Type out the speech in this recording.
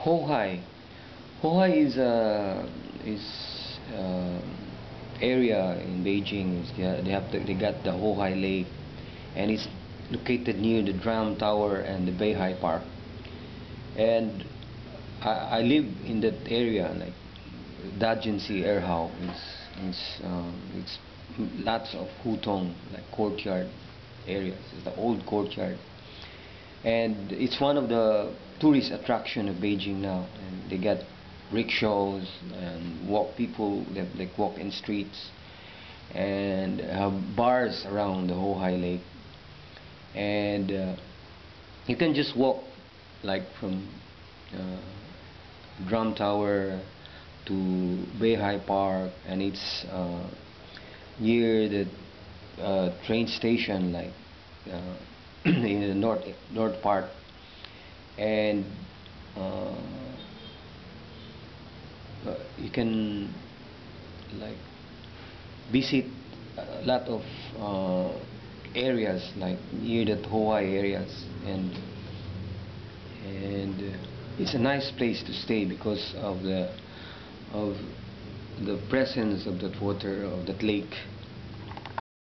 Hohai. Hohai is uh, area in Beijing. They got the Hohai Lake, and it's located near the Drum Tower and the Beihai Park. And I live in that area, like Dajiansi Airhao. It's lots of hutong, like courtyard areas. It's the old courtyard, and it's one of the tourist attraction of Beijing now. And they got rickshaws and people that like walk in streets, and have bars around the Hohai Lake, and you can just walk like from uh, Drum Tower to Beihai Park, and it's near the train station, like in the north part, and uh, you can like visit a lot of areas like near the Hawaii areas, and it's a nice place to stay because of the presence of that water, of that lake.